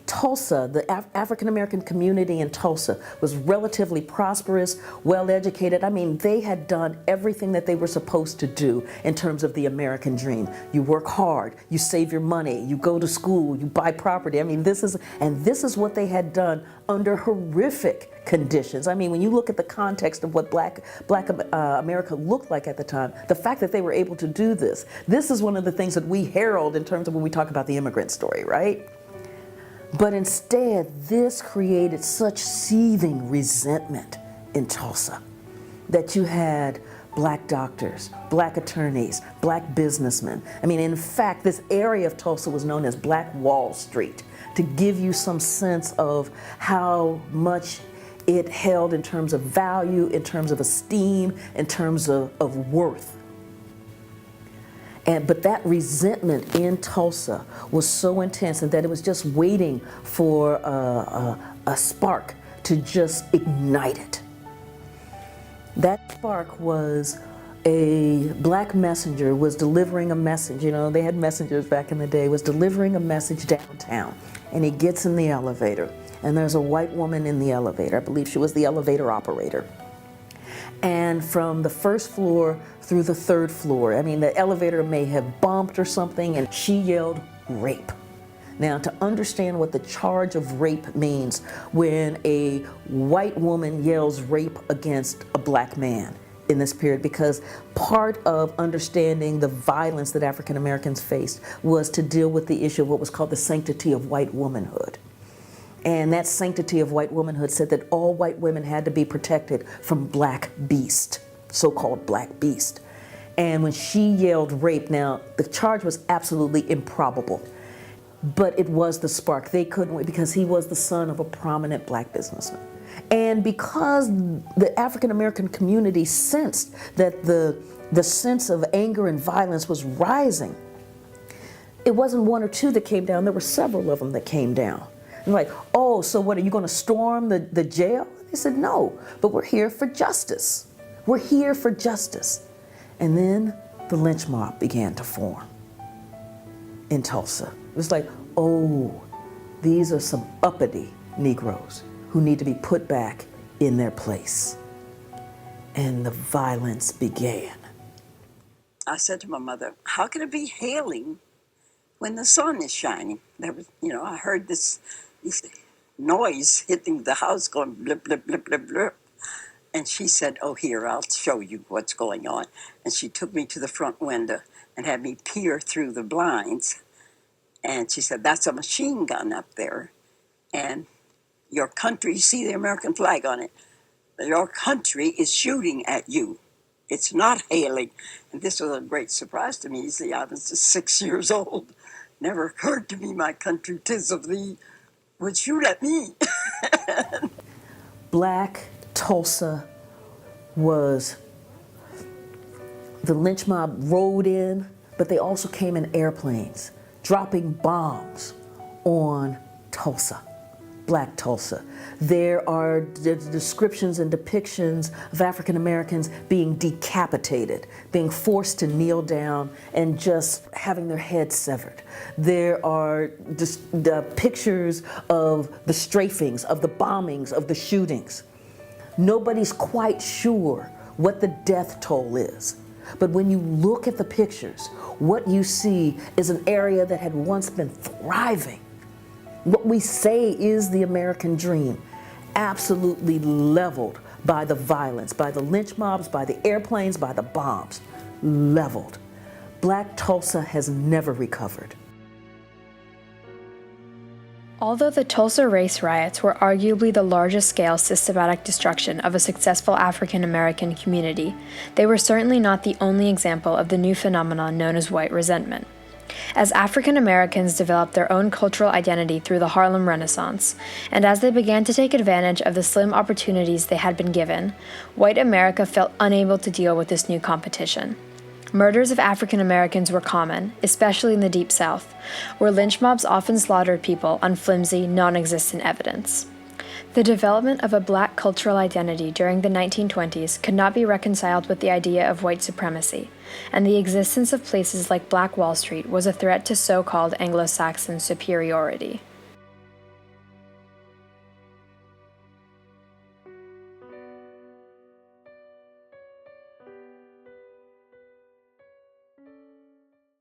Tulsa, the African-American community in Tulsa was relatively prosperous, well-educated. I mean, they had done everything that they were supposed to do in terms of the American dream. You work hard, you save your money, you go to school, you buy property. I mean, this is what they had done under horrific conditions. I mean, when you look at the context of what Black America looked like at the time, the fact that they were able to do this is one of the things that we herald in terms of when we talk about the immigrant story, right? But instead, this created such seething resentment in Tulsa that you had Black doctors, Black attorneys, Black businessmen. I mean, in fact, this area of Tulsa was known as Black Wall Street, to give you some sense of how much it held in terms of value, in terms of esteem, in terms of worth. But that resentment in Tulsa was so intense and that it was just waiting for a spark to just ignite it. That spark was a Black messenger was delivering a message. You know, they had messengers back in the day, was delivering a message downtown. And he gets in the elevator and there's a white woman in the elevator. I believe she was the elevator operator. And from the first floor through the third floor, I mean, the elevator may have bumped or something, and she yelled, "Rape." Now, to understand what the charge of rape means when a white woman yells rape against a Black man in this period, because part of understanding the violence that African Americans faced was to deal with the issue of what was called the sanctity of white womanhood. And that sanctity of white womanhood said that all white women had to be protected from Black beast, so-called Black beast. And when she yelled rape, now the charge was absolutely improbable, but it was the spark. They couldn't wait because he was the son of a prominent Black businessman. And because the African American community sensed that the sense of anger and violence was rising, it wasn't one or two that came down, there were several of them that came down. And like, oh, so what, are you going to storm the jail? They said, no, but we're here for justice. We're here for justice. And then the lynch mob began to form in Tulsa. It was like, oh, these are some uppity Negroes who need to be put back in their place. And the violence began. I said to my mother, how can it be hailing when the sun is shining? There was, I heard this noise hitting the house going blip, blip, blip, blip, blip. And she said, oh, here, I'll show you what's going on. And she took me to the front window and had me peer through the blinds. And she said, that's a machine gun up there. And your country, you see the American flag on it, your country is shooting at you. It's not hailing. And this was a great surprise to me. You see, I was just 6 years old. Never occurred to me my country, 'tis of thee, would shoot at me. Black Tulsa was, the lynch mob rode in, but they also came in airplanes, dropping bombs on Tulsa, Black Tulsa. There are descriptions and depictions of African Americans being decapitated, being forced to kneel down and just having their heads severed. There are just the pictures of the strafings, of the bombings, of the shootings. Nobody's quite sure what the death toll is. But when you look at the pictures, what you see is an area that had once been thriving. What we say is the American dream, absolutely leveled by the violence, by the lynch mobs, by the airplanes, by the bombs, leveled. Black Tulsa has never recovered. Although the Tulsa Race Riots were arguably the largest-scale systematic destruction of a successful African American community, they were certainly not the only example of the new phenomenon known as white resentment. As African Americans developed their own cultural identity through the Harlem Renaissance, and as they began to take advantage of the slim opportunities they had been given, white America felt unable to deal with this new competition. Murders of African Americans were common, especially in the Deep South, where lynch mobs often slaughtered people on flimsy, non-existent evidence. The development of a black cultural identity during the 1920s could not be reconciled with the idea of white supremacy, and the existence of places like Black Wall Street was a threat to so-called Anglo-Saxon superiority.